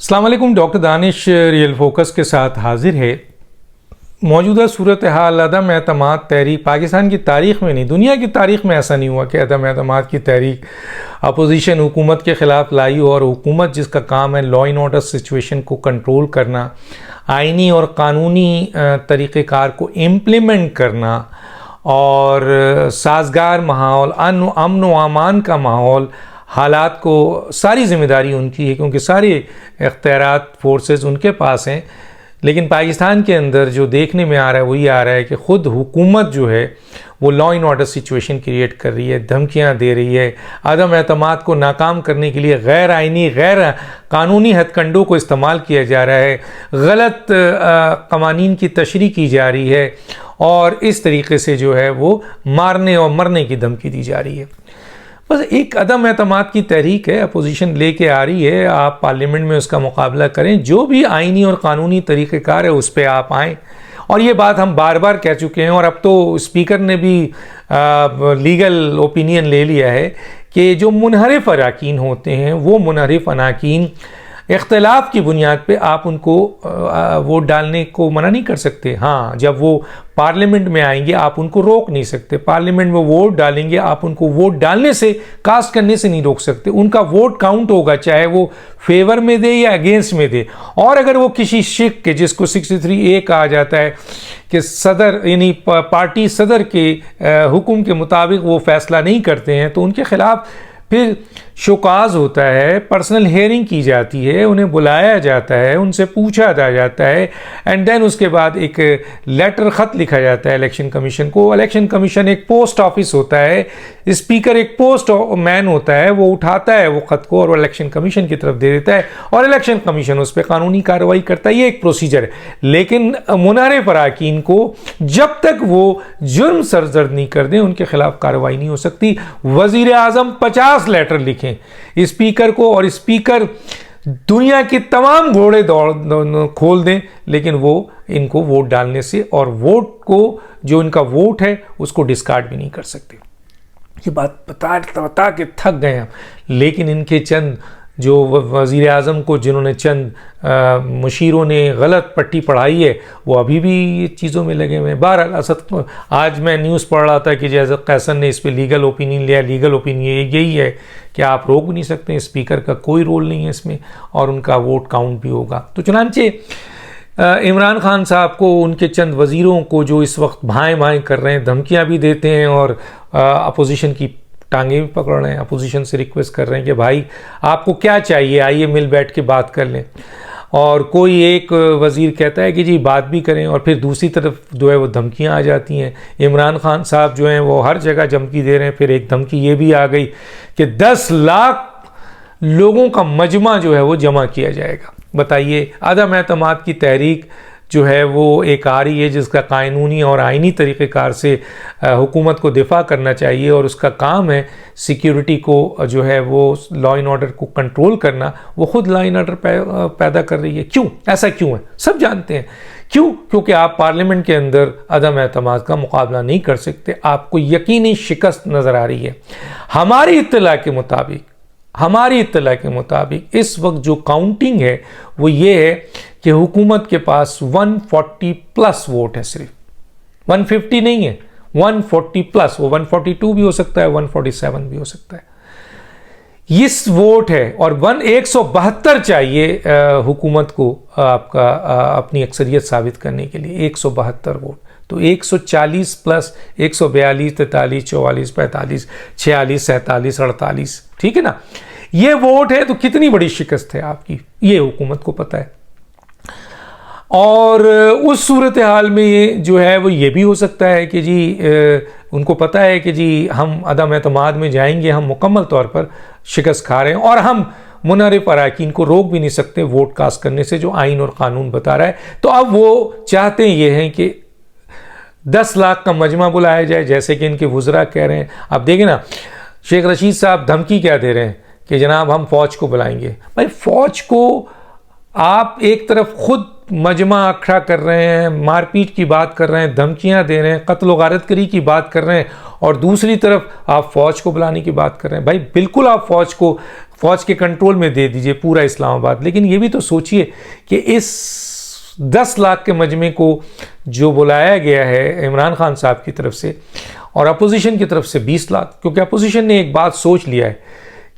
अस्सलाम वालेकुम। Doctor Danish real focus के साथ हाजिर है। मौजूदा सूरत हाल अदम एतमाद तहरीक पाकिस्तान की तारीख़ में नहीं, दुनिया की तारीख़ में ऐसा नहीं हुआ कि अदम एतमाद की तहरीक अपोजिशन हुकूमत के ख़िलाफ़ लाई हो, और हुकूमत जिसका काम है लॉ एंड ऑर्डर सिचुएशन को कंट्रोल करना, आइनी और क़ानूनी तरीक़ेकार को इम्प्लीमेंट करना और साजगार माहौल, अमन व अमान का माहौल, हालात को, सारी ज़िम्मेदारी उनकी है क्योंकि सारे इख्तियारात फोर्सेस उनके पास हैं। लेकिन पाकिस्तान के अंदर जो देखने में आ रहा है वही आ रहा है कि ख़ुद हुकूमत जो है वो law and order situation create कर रही है, धमकियां दे रही है, अदम एतमाद को नाकाम करने के लिए गैर आइनी गैर कानूनी हथकंडों को इस्तेमाल किया जा रहा है, गलत कवानीन की तशरीह की जा रही है और इस तरीके से जो है वो मारने और मरने की धमकी दी जा रही है। बस एक अदम एतमाद की तहरीक है, अपोजिशन लेके आ रही है, आप पार्लियामेंट में उसका मुकाबला करें, जो भी आइनी और कानूनी तरीक़ेकार है उस पर आप आएँ। और ये बात हम बार बार कह चुके हैं और अब तो स्पीकर ने भी लीगल ओपिनियन ले लिया है कि जो मुनहरिफ अराकीन होते हैं वो मुनहरिफ अराकीन इख्तलाफ की बुनियाद पे आप उनको वोट डालने को मना नहीं कर सकते। हाँ, जब वो पार्लियामेंट में आएंगे आप उनको रोक नहीं सकते, पार्लियामेंट में वोट डालेंगे आप उनको वोट डालने से, कास्ट करने से नहीं रोक सकते। उनका वोट काउंट होगा, चाहे वो फेवर में दे या अगेंस्ट में दे। और अगर वो किसी शिक के, जिसको 63A कहा जाता है कि सदर यानी पार्टी सदर के हुक्म के मुताबिक वो फैसला नहीं करते हैं तो उनके खिलाफ फिर शोकाज होता है, पर्सनल हेयरिंग की जाती है, उन्हें बुलाया जाता है, उनसे पूछा जाता है एंड देन उसके बाद एक लेटर ख़त लिखा जाता है इलेक्शन कमीशन को। इलेक्शन कमीशन एक पोस्ट ऑफिस होता है, स्पीकर एक पोस्ट मैन होता है, वो उठाता है वो ख़त को और वो इलेक्शन कमीशन की तरफ दे देता है और इलेक्शन कमीशन उस पर कानूनी कार्रवाई करता है। ये एक प्रोसीजर है। लेकिन मुनहरिफ अराकीन को जब तक वो जुर्म सरजद नहीं कर दें उनके खिलाफ कार्रवाई नहीं हो सकती। वज़ीर आज़म 50 लेटर लिखे स्पीकर को और स्पीकर दुनिया के तमाम घोड़े दौड़ खोल दें, लेकिन वो इनको वोट डालने से और वोट को, जो इनका वोट है उसको डिस्कार्ड भी नहीं कर सकते। ये बात बता के थक गए हम। लेकिन इनके चंद जो वज़ीर आज़म को जिन्होंने चंद मुशीरों ने गलत पट्टी पढ़ाई है वो अभी भी ये चीज़ों में लगे हुए हैं। बहरहाल असद, आज मैं न्यूज़ पढ़ रहा था कि जैसे कैसन ने इस पर लीगल ओपिनियन लिया। लीगल ओपिनियन यही है कि आप रोक नहीं सकते, स्पीकर का कोई रोल नहीं है इसमें और उनका वोट काउंट भी होगा। तो चुनांचे इमरान खान साहब को, उनके चंद वज़ीरों को जो इस वक्त भाएँ भाएँ कर रहे हैं, धमकियाँ भी देते हैं और अपोजिशन की टांगे भी पकड़ रहे हैं, अपोजिशन से रिक्वेस्ट कर रहे हैं कि भाई आपको क्या चाहिए, आइए मिल बैठ के बात कर लें। और कोई एक वज़ीर कहता है कि जी बात भी करें और फिर दूसरी तरफ जो है वो धमकियां आ जाती हैं। इमरान खान साहब जो हैं वो हर जगह धमकी दे रहे हैं। फिर एक धमकी ये भी आ गई कि 10 लाख लोगों का मजमा जो है वो जमा किया जाएगा। बताइए, अदम एतमाद की तहरीक जो है वो एक आ रही है जिसका कानूनी और आइनी तरीक़ेकार से हुकूमत को दिफा करना चाहिए और उसका काम है सिक्योरिटी को जो है वो लॉ एंड ऑर्डर को कंट्रोल करना। वो खुद लॉ एंड ऑर्डर पैदा कर रही है। क्यों ऐसा क्यों है? सब जानते हैं क्यों। क्योंकि आप पार्लियामेंट के अंदर अदम एतमाद का मुकाबला नहीं कर सकते, आपको यकीनी शिकस्त नज़र आ रही है। हमारी इत्तला के मुताबिक इस वक्त जो काउंटिंग है वो ये है कि हुकूमत के पास 140 प्लस वोट है, सिर्फ 150 नहीं है, 140 प्लस। वो 142 भी हो सकता है, 147 भी हो सकता है। इस वोट है और 172 चाहिए हुकूमत को आपका अपनी अक्सरियत साबित करने के लिए, 172 वोट। तो 140 प्लस 142, 43, 44, 45, 46, 47, 48, ठीक है ना। ये वोट है तो कितनी बड़ी शिकस्त है आपकी, ये हुकूमत को पता है। और उस सूरत हाल में ये जो है वो ये भी हो सकता है कि जी उनको पता है कि जी हम अदम एतमाद में जाएंगे, हम मुकम्मल तौर पर शिकस्त खा रहे हैं और हम मुनहरिफ अराकीन को रोक भी नहीं सकते वोट कास्ट करने से, जो आइन और कानून बता रहा है। तो अब वो चाहते ये हैं कि 10 लाख का मजमा बुलाया जाए, जैसे कि इनके वुज़रा कह रहे हैं। अब देखें ना, शेख रशीद साहब धमकी क्या दे रहे हैं कि जनाब हम फ़ौज को बुलाएंगे। भाई फ़ौज को आप एक तरफ खुद मजमा अखड़ा कर रहे हैं, मारपीट की बात कर रहे हैं, धमकियां दे रहे हैं, कत्ल व गारतगरी की बात कर रहे हैं और दूसरी तरफ आप फ़ौज को बुलाने की बात कर रहे हैं। भाई बिल्कुल आप फ़ौज के कंट्रोल में दे दीजिए पूरा इस्लामाबाद। लेकिन ये भी तो सोचिए कि इस 10 लाख के मजमे को जो बुलाया गया है इमरान खान साहब की तरफ से और अपोजिशन की तरफ से 20 लाख, क्योंकि अपोजिशन ने एक बात सोच लिया है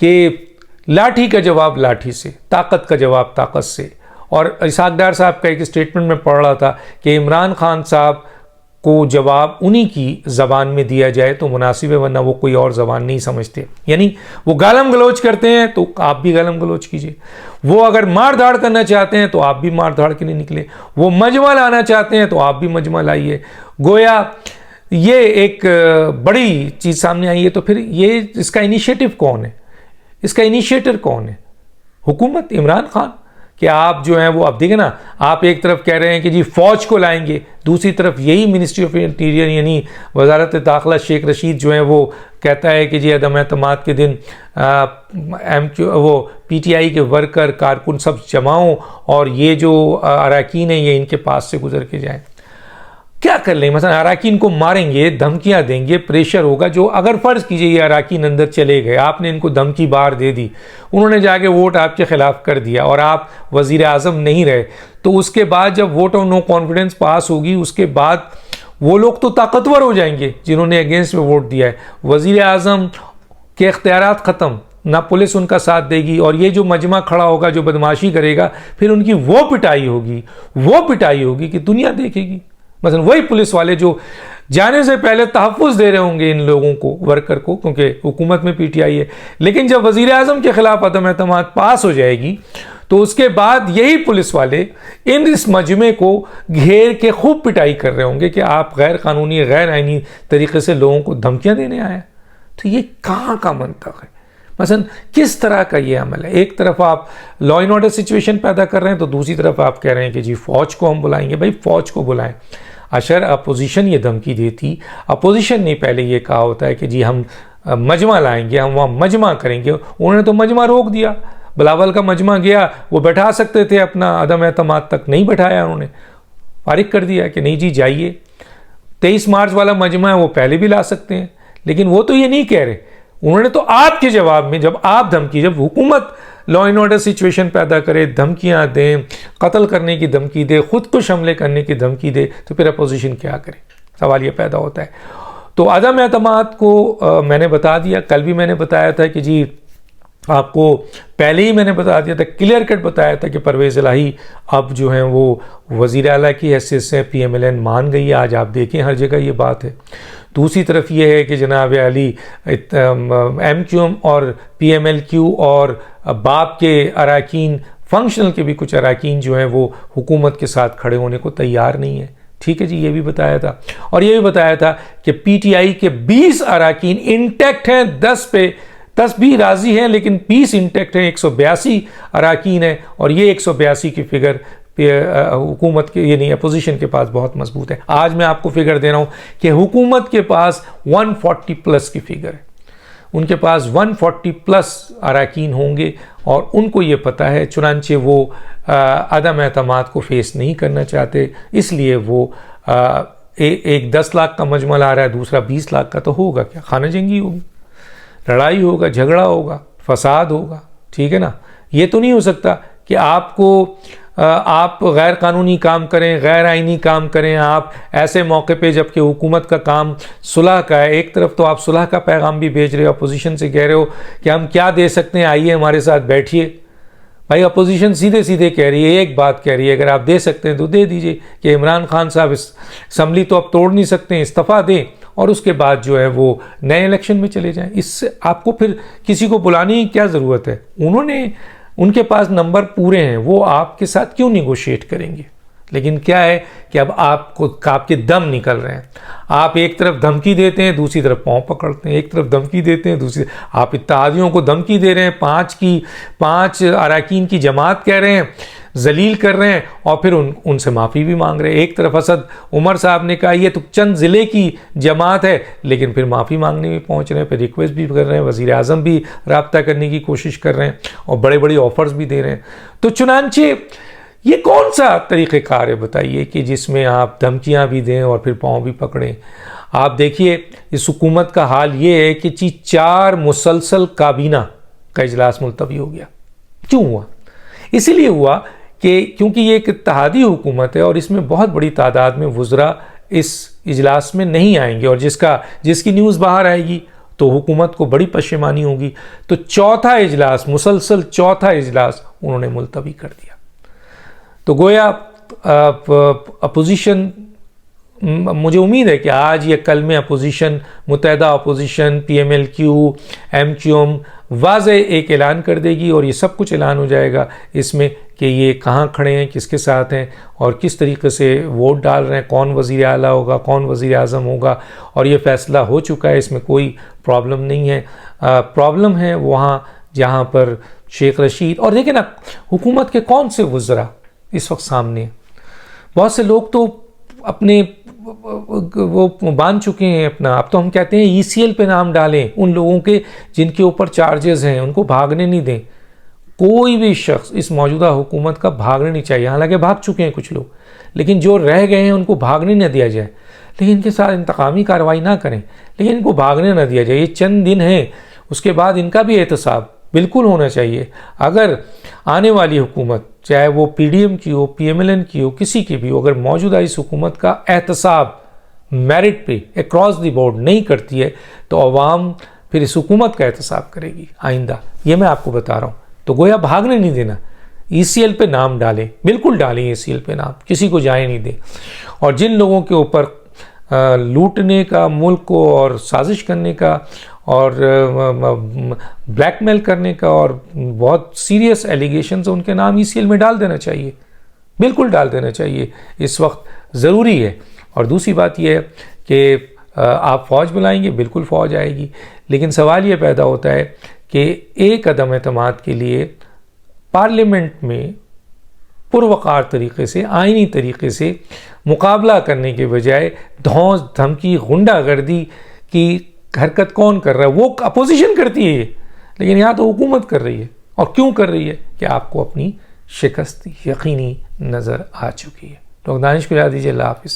कि लाठी का जवाब लाठी से, ताकत का जवाब ताकत से। और इसहाक डार साहब का एक स्टेटमेंट में पढ़ रहा था कि इमरान खान साहब को जवाब उन्हीं की ज़बान में दिया जाए तो मुनासिब है, वरना वो कोई और ज़बान नहीं समझते। यानी वो गालम गलोच करते हैं तो आप भी गालम गलोच कीजिए, वो अगर मार धाड़ करना चाहते हैं तो आप भी मार धाड़ के लिए निकले, वो मजमा लाना चाहते हैं तो आप भी मजमा लाइए। गोया ये एक बड़ी चीज़ सामने आई है। तो फिर ये इसका इनिशिएटिव कौन है, इसका इनिशिएटर कौन है? हुकूमत, इमरान खान। कि आप जो हैं वो, अब देखें ना, आप एक तरफ कह रहे हैं कि जी फ़ौज को लाएंगे, दूसरी तरफ यही मिनिस्ट्री ऑफ इंटीरियर यानी वजारत दाखिला शेख रशीद जो है वो कहता है कि जी अदम एतमाद के दिन वो PTI के वर्कर कारकुन सब जमाओ और ये जो अरकान हैं ये इनके पास से गुजर के जाएं। क्या कर लेंगे? मसलन अरकान को मारेंगे, धमकियां देंगे, प्रेशर होगा। जो अगर फ़र्ज़ कीजिए ये अरकान अंदर चले गए, आपने इनको धमकी बार दे दी, उन्होंने जाके वोट आपके ख़िलाफ़ कर दिया और आप वज़ीर आज़म नहीं रहे, तो उसके बाद जब वोट ऑफ नो कॉन्फिडेंस पास होगी उसके बाद वो लोग तो ताकतवर हो जाएंगे जिन्होंने अगेंस्ट में वोट दिया है। वज़ीर आज़म के इख्तियारात ख़त्म, ना पुलिस उनका साथ देगी, और ये जो मजमा खड़ा होगा जो बदमाशी करेगा फिर उनकी वो पिटाई होगी कि दुनिया देखेगी। मतलब वही पुलिस वाले जो जाने से पहले तहफ़्फ़ुज़ दे रहे होंगे इन लोगों को, वर्कर को, क्योंकि हुकूमत में PTI है, लेकिन जब वज़ीर आज़म के ख़िलाफ़ अदम एतमाद पास हो जाएगी तो उसके बाद यही पुलिस वाले इस मजमे को घेर के खूब पिटाई कर रहे होंगे कि आप गैर कानूनी, गैर आइनी तरीके से लोगों को धमकियाँ देने आए। तो ये कहाँ का मंतक़ है? मसलन किस तरह का ये अमल है? एक तरफ आप लॉ एंड ऑर्डर सिचुएशन पैदा कर रहे हैं तो दूसरी तरफ आप कह रहे हैं कि जी फ़ौज को हम बुलाएंगे। भाई फ़ौज को बुलाएं। अशर अपोजिशन ये धमकी देती, अपोजिशन ने पहले ये कहा होता है कि जी हम मजमा लाएंगे, हम वहाँ मजमा करेंगे। उन्होंने तो मजमा रोक दिया। बिलावल का मजमा गया, वो बैठा सकते थे अपना, अदम एतमाद तक नहीं बैठाया, उन्होंने फारिग कर दिया कि नहीं जी जाइए। 23 मार्च वाला मजमा है वो पहले भी ला सकते हैं, लेकिन वो तो ये नहीं कह रहे। उन्होंने तो आपके जवाब में जब हुकूमत लॉ एंड ऑर्डर सिचुएशन पैदा करे, धमकियां दें, कत्ल करने की धमकी दे, खुद को हमले करने की धमकी दे, तो फिर अपोजिशन क्या करे? सवाल ये पैदा होता है। तो अदम एतमाद को मैंने बता दिया, कल भी मैंने बताया था कि जी आपको पहले ही मैंने बता दिया था, क्लियर कट बताया था कि परवेज़ इलाही अब जो हैं वो वज़ीर आला की हैसियत से PMLN मान गई है। आज आप देखें हर जगह ये बात है। दूसरी तरफ ये है कि जनाब अली MQM और PMLQ और बाप के अरकान, फंक्शनल के भी कुछ अरकान जो हैं वो हुकूमत के साथ खड़े होने को तैयार नहीं है। ठीक है जी, ये भी बताया था। और ये भी बताया था कि PTI के 20 अरकान इंटैक्ट हैं, 10 भी राजी हैं, लेकिन 20 इंटैक्ट हैं, 182 अरकान हैं। और ये 182 की फिगर हुकूमत के, ये नहीं, अपोजिशन के पास बहुत मजबूत है। आज मैं आपको फिगर दे रहा हूँ कि हुकूमत के पास 140 प्लस की फिगर है। उनके पास 140 प्लस अरकान होंगे और उनको ये पता है, चुनांचे वो अदम एतमाद को फेस नहीं करना चाहते, इसलिए वो एक 10 लाख का मजमा ला रहा है, दूसरा 20 लाख का। तो होगा क्या? खाना जंगी होगी, लड़ाई होगा, झगड़ा होगा, फसाद होगा। ठीक है ना? ये तो नहीं हो सकता कि आप गैर कानूनी काम करें, गैर आइनी काम करें, आप ऐसे मौके पे जबकि हुकूमत का काम सुलह का है। एक तरफ तो आप सुलह का पैगाम भी भेज रहे हो, अपोजिशन से कह रहे हो कि हम क्या दे सकते हैं, आइए हमारे साथ बैठिए। भाई अपोजिशन सीधे सीधे कह रही है, एक बात कह रही है, अगर आप दे सकते हैं तो दे दीजिए कि इमरान खान साहब असम्बली तो अब तोड़ नहीं सकते, इस्तीफ़ा दें और उसके बाद जो है वो नए इलेक्शन में चले जाएं। इससे आपको फिर किसी को बुलाने की क्या ज़रूरत है? उनके पास नंबर पूरे हैं, वो आपके साथ क्यों निगोशिएट करेंगे? लेकिन क्या है कि अब आपके दम निकल रहे हैं। आप एक तरफ धमकी देते हैं, दूसरी तरफ पाँव पकड़ते हैं, एक तरफ धमकी देते हैं, दूसरी आप इत्तेहादियों को धमकी दे रहे हैं, 5 अरकान की जमात कह रहे हैं, जलील कर रहे हैं और फिर उनसे माफ़ी भी मांग रहे हैं। एक तरफ असद उमर साहब ने कहा ये तो चंद ज़िले की जमात है, लेकिन फिर माफ़ी मांगने में पहुंच रहे हैं, फिर रिक्वेस्ट भी कर रहे हैं, वज़ीर आज़म भी रब्ता करने की कोशिश कर रहे हैं और बड़े बड़े ऑफ़र्स भी दे रहे हैं। तो चुनांचे ये कौन सा तरीक़ेकार है बताइए कि जिसमें आप धमकियाँ भी दें और फिर पाँव भी पकड़ें? आप देखिए इस हुकूमत का हाल ये है कि 4 मुसलसल काबीना का इजलास मुलतवी हो गया। क्यों हुआ? इसीलिए हुआ कि क्योंकि ये एक इत्तेहादी हुकूमत है और इसमें बहुत बड़ी तादाद में वुज़रा इस इजलास में नहीं आएंगे, और जिसकी न्यूज़ बाहर आएगी तो हुकूमत को बड़ी पशेमानी होगी। तो चौथा इजलास, मुसलसल चौथा इजलास उन्होंने मुलतवी कर दिया। तो गोया अपोजिशन, मुझे उम्मीद है कि आज या कल में अपोजिशन, मुत्तहदा अपोजिशन, PMLQ, MQM वाज़ेह एक ऐलान कर देगी और ये सब कुछ ऐलान हो जाएगा इसमें कि ये कहाँ खड़े हैं, किसके साथ हैं और किस तरीके से वोट डाल रहे हैं, कौन वज़ीर आला होगा, कौन वज़ीर आज़म होगा। और ये फ़ैसला हो चुका है, इसमें कोई प्रॉब्लम नहीं है। प्रॉब्लम है वहाँ जहाँ पर शेख रशीद, और देखिए ना हुकूमत के कौन से वुज़रा इस वक्त सामने हैं। बहुत से लोग तो अपने वो बांध चुके हैं अपना, अब तो हम कहते हैं ECL पे नाम डालें उन लोगों के जिनके ऊपर चार्जेस हैं, उनको भागने नहीं दें। कोई भी शख्स इस मौजूदा हुकूमत का भागने नहीं चाहिए। हालांकि भाग चुके हैं कुछ लोग, लेकिन जो रह गए हैं उनको भागने न दिया जाए। लेकिन इनके साथ इंतकामी कार्रवाई ना करें, लेकिन इनको भागने न दिया जाए। ये चंद दिन हैं, उसके बाद इनका भी एहतसाब बिल्कुल होना चाहिए। अगर आने वाली हुकूमत, चाहे वो PDM की हो, PMLN की हो, किसी की भी हो, अगर मौजूदा इस हुकूमत का एहतसाब मेरिट पे अक्रॉस द बोर्ड नहीं करती है तो अवाम फिर इस हुकूमत का एहतसाब करेगी आइंदा। ये मैं आपको बता रहा हूँ। तो गोया भागने नहीं देना, ECL पे नाम डालें, बिल्कुल डालें ECL पे नाम, किसी को जाए नहीं दें। और जिन लोगों के ऊपर लूटने का, मुल्क को और साजिश करने का और ब्लैकमेल करने का और बहुत सीरियस एलिगेशंस, उनके नाम ECL में डाल देना चाहिए, बिल्कुल डाल देना चाहिए, इस वक्त ज़रूरी है। और दूसरी बात यह है कि आप फ़ौज बुलाएंगे, बिल्कुल फ़ौज आएगी, लेकिन सवाल ये पैदा होता है कि एक अदम एतमाद के लिए पार्लियामेंट में पुरवकार तरीके से, आइनी तरीके से मुकाबला करने के बजाय धौंस धमकी, गुंडागर्दी की हरकत कौन कर रहा है? वो अपोजिशन करती है, लेकिन यहाँ तो हुकूमत कर रही है। और क्यों कर रही है? कि आपको अपनी शिकस्त यकीनी नज़र आ चुकी है। तो दानिश को याद दीजिए। अल्लाह हाफ़िज़।